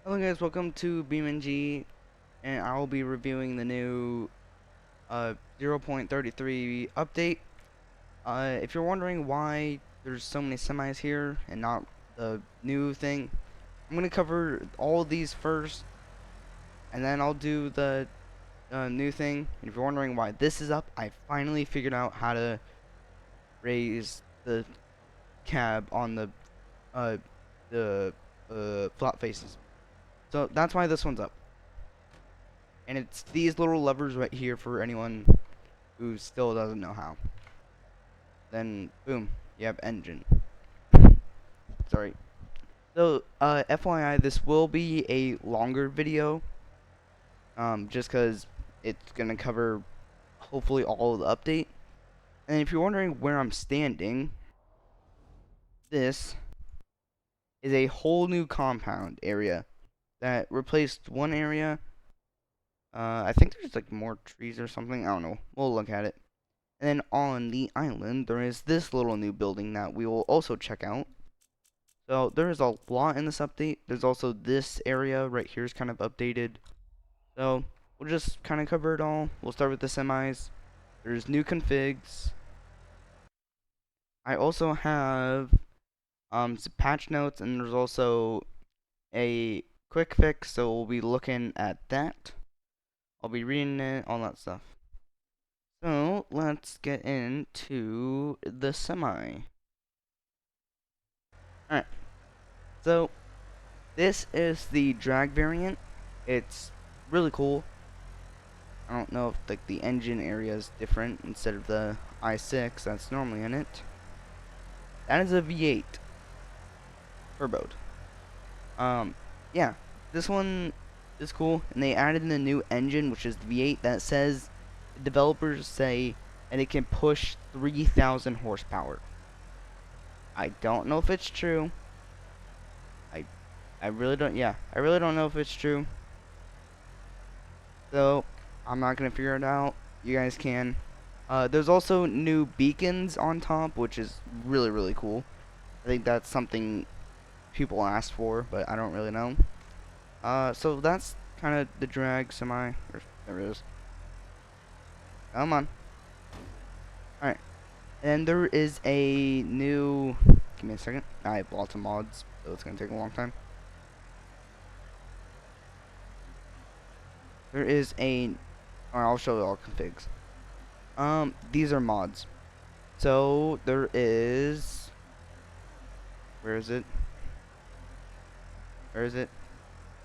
Hello guys, welcome to Beamng, and I will be reviewing the new 0.33 update. If you're wondering why there's so many semis here and not the new thing, I'm going to cover all of these first, and then I'll do the new thing. And if you're wondering why this is up, I finally figured out how to raise the cab on uh, the flat faces. So that's why this one's up. And it's these little levers right here for anyone who still doesn't know how. Then, boom, you have engine. Sorry. So, FYI, this will be a longer video, just because it's going to cover, hopefully, all of the update. And if you're wondering where I'm standing, this is a whole new compound area that replaced one area. I think there's, like, more trees or something. I don't know. We'll look at it. And then on the island, there is this little new building that we will also check out. So there is a lot in this update. There's also this area right here is kind of updated. So we'll just kind of cover it all. We'll start with the semis. There's new configs. I also have some patch notes, and there's also a quick fix. So we'll be looking at that. I'll be reading it, all that stuff. So let's get into the semi. Alright, so this is the drag variant. It's really cool. I don't know if like the engine area is different instead of the i6 that's normally in it. That is a V8 turboed. Yeah, this one is cool, and they added in the new engine, which is the V8, that says developers say that it can push 3,000 horsepower. I don't know if it's true. I I really don't. Yeah, I really don't know if it's true. So I'm not gonna figure it out. You guys can. There's also new beacons on top, which is really cool. I think that's something people asked for, but I don't really know. So that's kind of the drag semi. Or, there it is. Come on. Alright. And there is a new... Give me a second. I have lots of mods, so it's going to take a long time. There is a... Or I'll show you all configs. These are mods. So, there is... Where is it? Where is it?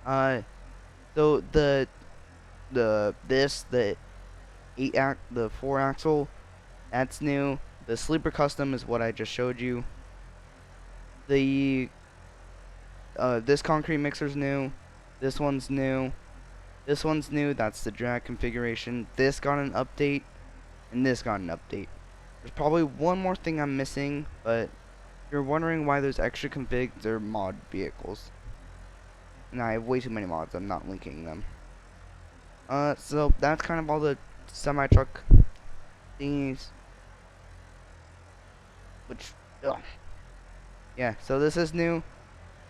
So the 4 axle, that's new. The sleeper custom is what I just showed you. The this concrete mixer's new. This one's new. This one's new. That's the drag configuration. This got an update, and this got an update. There's probably one more thing I'm missing, but if you're wondering why there's extra configs, they're mod vehicles. And I have way too many mods. I'm not linking them. So that's kind of all the semi-truck thingies. Which, ugh. Yeah, so this is new.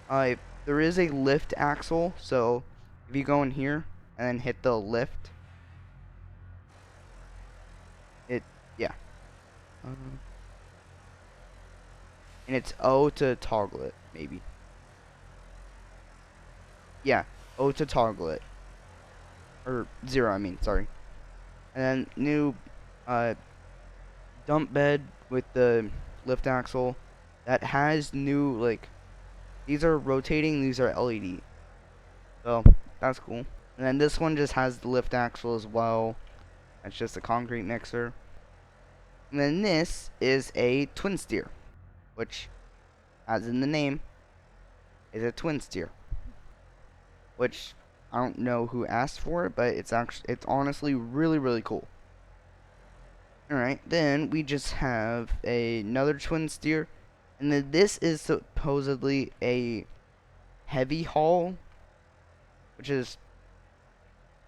There is a lift axle, so if you go in here and then hit the lift, yeah. And it's O to toggle it, maybe. Yeah, O to toggle it. Or 0, I mean, sorry. And then new, dump bed with the lift axle that has new, like, these are rotating, these are LED. So, that's cool. And then this one just has the lift axle as well. That's just a concrete mixer. And then this is a twin steer, which, as in the name, is a twin steer. Which, I don't know who asked for it, but it's honestly really cool. Alright, then we just have another twin steer. And then this is supposedly a heavy haul, which is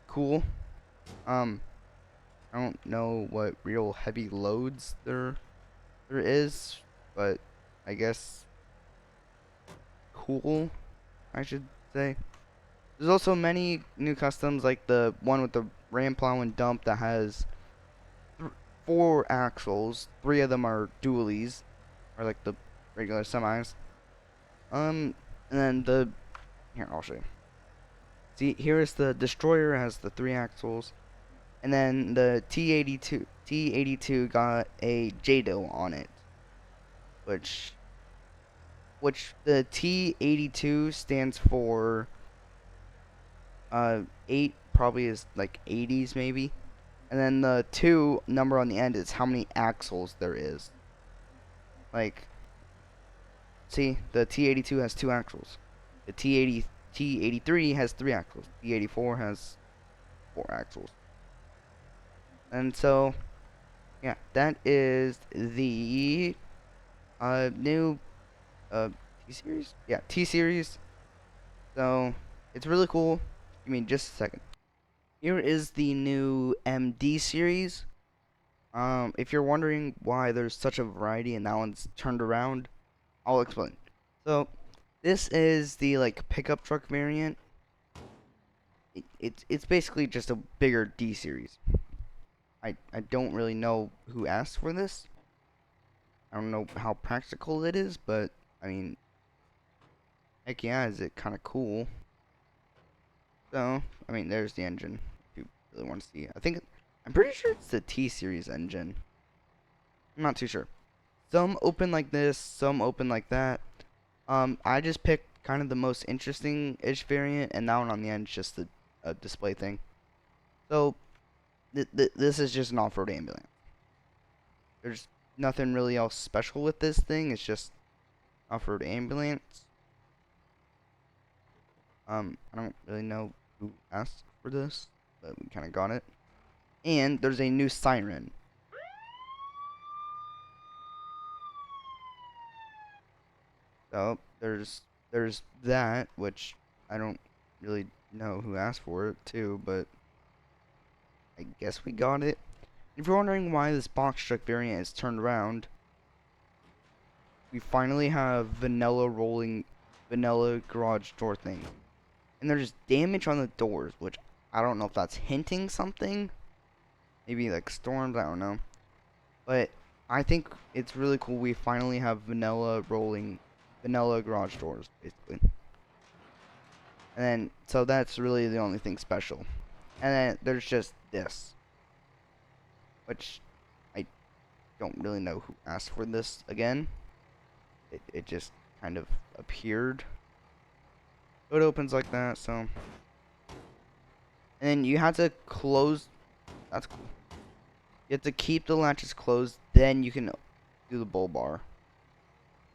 cool. I don't know what real heavy loads there is, but I guess cool, I should say. There's also many new customs, like the one with the ram plow and dump that has th 4 axles. 3 of them are dualies, or like the regular semis. And then here, I'll show you. See, here is the destroyer, has the 3 axles, and then the T82 got a JDO on it, which the T82 stands for 8, probably is like 80s maybe. And then the 2 number on the end is how many axles there is. Like, see, the T82 has 2 axles. The T83 has 3 axles. T84 has 4 axles. And so, yeah, that is the new T series. Yeah, T series. So it's really cool. Give me just a second. Here is the new MD series. If you're wondering why there's such a variety and that one's turned around, I'll explain. So, this is the like pickup truck variant. It's basically just a bigger D series. I don't really know who asked for this. I don't know how practical it is, but I mean, heck yeah, is it kind of cool? So, I mean, there's the engine. If you really want to see, I'm pretty sure it's the T series engine. I'm not too sure. Some open like this, some open like that. I just picked kind of the most interesting-ish variant, and that one on the end is just a display thing. So, this is just an off-road ambulance. There's nothing really else special with this thing. It's just off-road ambulance. I don't really know who asked for this, but we kind of got it. And there's a new siren. So there's that, which I don't really know who asked for it too, but I guess we got it. If you're wondering why this box truck variant is turned around, we finally have vanilla garage door thing. And there's damage on the doors, which I don't know if that's hinting something. Maybe like storms, I don't know. But I think it's really cool we finally have vanilla garage doors, basically. And then, so that's really the only thing special. And then there's just this, which I don't really know who asked for this again. It just kind of appeared. So it opens like that, so. And then you have to close, that's cool. You have to keep the latches closed, then you can do the bull bar.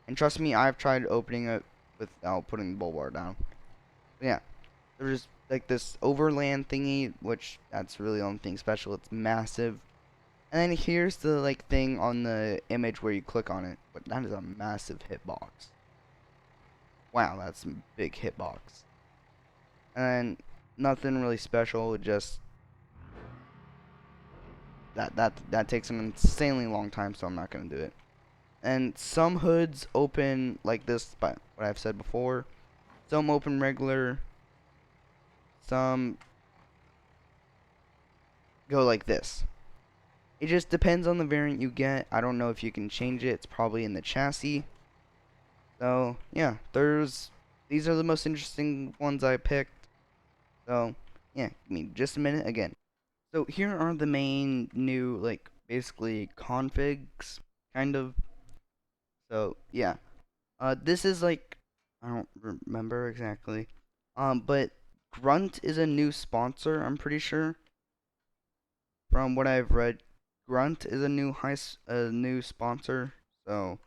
And trust me, I've tried opening it without putting the bull bar down. But yeah, there's like this overland thingy, which that's really the only thing special. It's massive. And then here's the like thing on the image where you click on it, but that is a massive hitbox. Wow, that's a big hitbox. And nothing really special, just that takes an insanely long time, so I'm not gonna do it. And some hoods open like this, but what I've said before. Some open regular. Some go like this. It just depends on the variant you get. I don't know if you can change it. It's probably in the chassis. So, yeah, these are the most interesting ones I picked. So, yeah, give me just a minute again. So, here are the main new, like, basically configs, kind of. So, yeah. This is like, I don't remember exactly. But Grunt is a new sponsor, I'm pretty sure. From what I've read, Grunt is a new sponsor. So,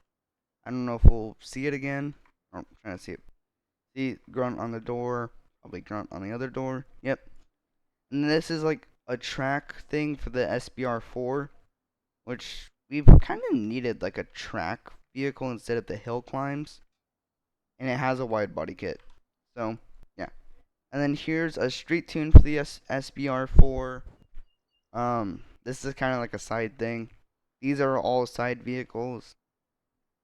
I don't know if we'll see it again. I'm trying to see it. See Grunt on the door. Probably Grunt on the other door. Yep. And this is like a track thing for the SBR4, which we've kind of needed like a track vehicle instead of the hill climbs. And it has a wide body kit. So, yeah. And then here's a street tune for the SBR4. This is kind of like a side thing. These are all side vehicles.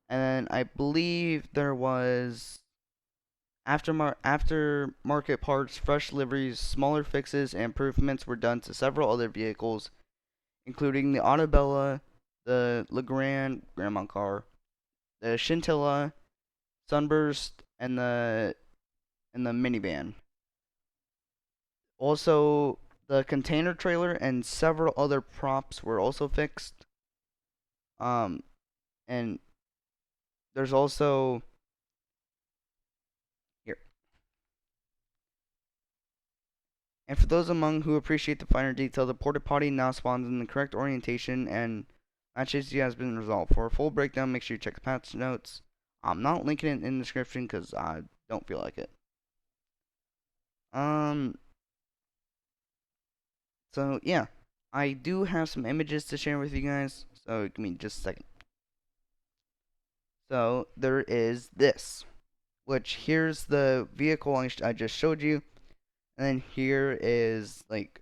And then I believe there was Aftermarket parts, fresh liveries, smaller fixes, and improvements were done to several other vehicles, including the Autabella, the Legrand Grandma car, the Scintilla, Sunburst, and the minivan. Also, the container trailer and several other props were also fixed. Um, and there's also here. And for those among who appreciate the finer detail, the porta potty now spawns in the correct orientation and match issue has been resolved. For a full breakdown, make sure you check the patch notes. I'm not linking it in the description because I don't feel like it. Um, so yeah, I do have some images to share with you guys. So give me just a second. So there is this, which here's the vehicle I just showed you, and then here is like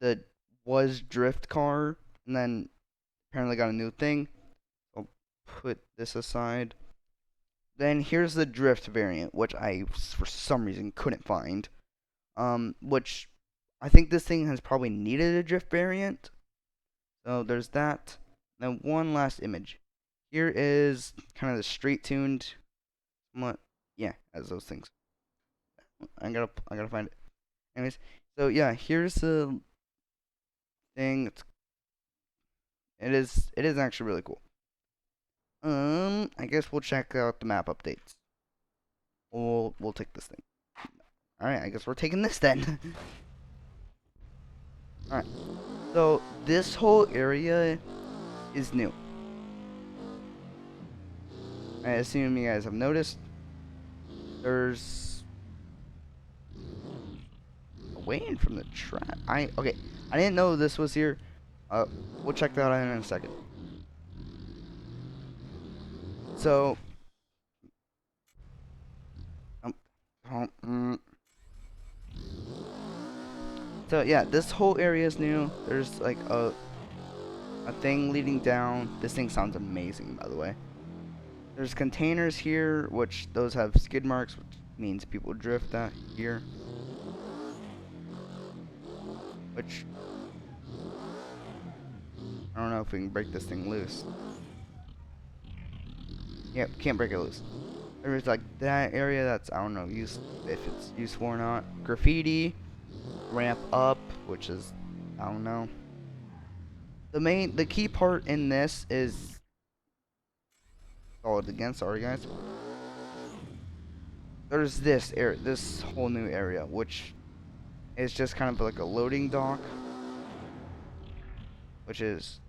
the was drift car, and then apparently got a new thing. I'll put this aside. Then here's the drift variant, which I for some reason couldn't find. Which I think this thing has probably needed a drift variant. So there's that. Then one last image. Here is kind of the street tuned, somewhat, yeah, as those things. I gotta find it. Anyways, so yeah, here's the thing. It is actually really cool. I guess we'll check out the map updates. We'll take this thing. All right, I guess we're taking this then. All right. So this whole area is new. I assume you guys have noticed. There's away in from the track. Okay. I didn't know this was here. We'll check that out in a second. So, um, um, so yeah, this whole area is new. There's like a thing leading down. This thing sounds amazing, by the way. There's containers here, which those have skid marks, which means people drift that here. Which I don't know if we can break this thing loose. Yep, can't break it loose. There's like that area that's I don't know if it's useful or not. Graffiti, ramp up, which is I don't know. The key part in this is again. Sorry guys. There's this whole new area, which is just kind of like a loading dock, which is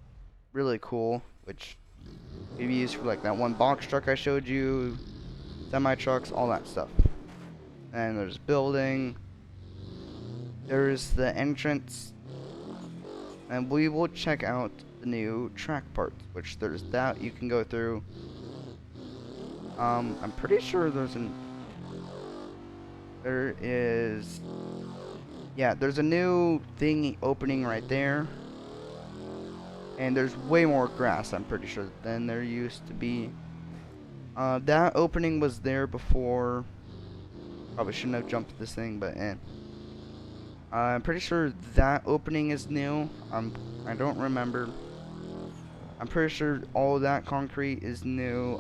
really cool. Which can be used for like that one box truck I showed you, semi trucks, all that stuff. And there's building. There's the entrance, and we will check out the new track parts. Which there's that you can go through. I'm pretty sure there is, yeah, there's a new thing opening right there. And there's way more grass, I'm pretty sure, than there used to be. That opening was there before. Probably shouldn't have jumped this thing, but I'm pretty sure that opening is new. I don't remember. I'm pretty sure all that concrete is new.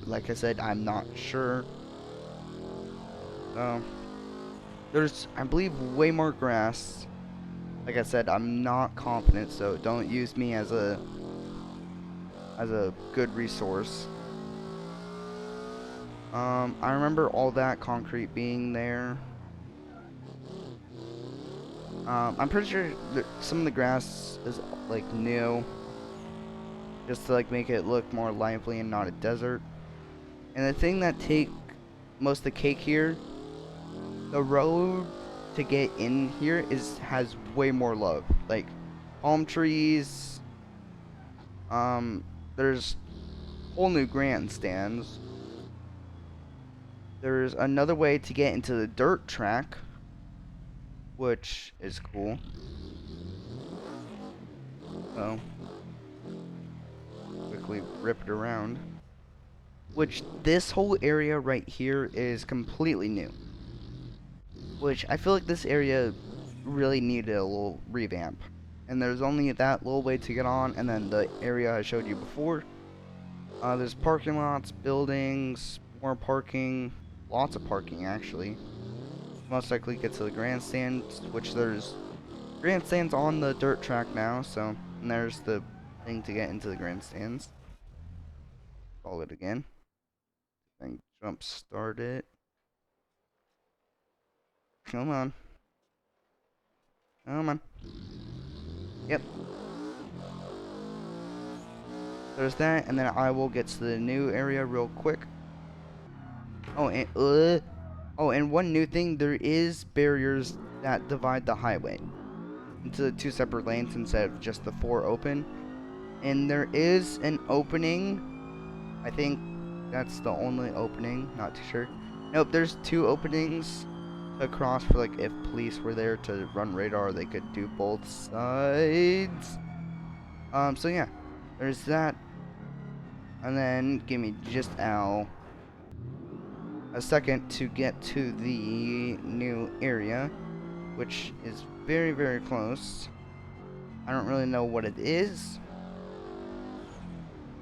Like I said, I'm not sure. So, there's, I believe, way more grass. Like I said, I'm not confident, so don't use me as a good resource. I remember all that concrete being there. I'm pretty sure some of the grass is like new, just to like make it look more lively and not a desert. And the thing that take most of the cake here, the road to get in here has way more love. Like palm trees. There's whole new grandstands. There's another way to get into the dirt track, which is cool. So quickly rip it around. which this whole area right here is completely new. Which I feel like this area really needed a little revamp. And there's only that little way to get on, and then the area I showed you before. There's parking lots, buildings, more parking, lots of parking actually. Most likely get to the grandstands, which there's grandstands on the dirt track now, so, and there's the thing to get into the grandstands. Call it again. And jump start it. Come on. Come on. Yep. There's that, and then I will get to the new area real quick. And one new thing, there is barriers that divide the highway into two separate lanes instead of just the 4 open. And there is an opening. I think that's the only opening, not too sure. Nope, there's 2 openings to cross for, like, if police were there to run radar, they could do both sides. So yeah, there's that. And then give me just a second to get to the new area, which is very, very close. I don't really know what it is.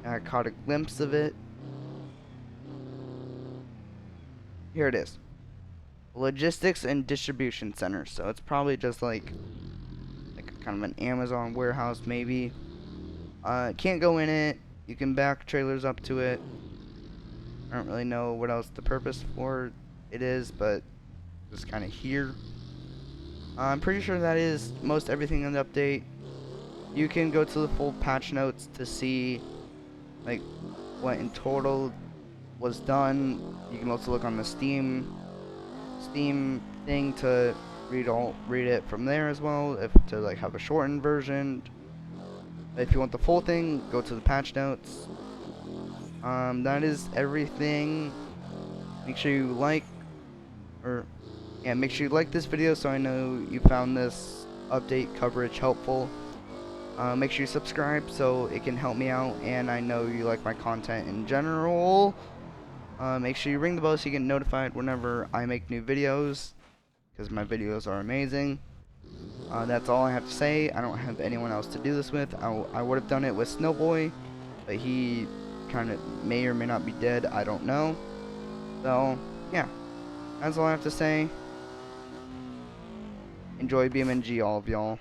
I caught a glimpse of it. Here it is. Logistics and Distribution Center. So it's probably just like kind of an Amazon warehouse maybe. Can't go in it. You can back trailers up to it. I don't really know what else the purpose for it is, but just kind of here. I'm pretty sure that is most everything in the update. You can go to the full patch notes to see like what in total was done. You can also look on the Steam thing to read it from there as well, if to like have a shortened version. If you want the full thing, go to the patch notes. That is everything. Make sure you like this video so I know you found this update coverage helpful. Make sure you subscribe so it can help me out, and I know you like my content in general. Make sure you ring the bell so you get notified whenever I make new videos, because my videos are amazing. That's all I have to say. I don't have anyone else to do this with. I would have done it with Snowboy, but he kind of may or may not be dead. I don't know. So, yeah. That's all I have to say. Enjoy BMNG, all of y'all.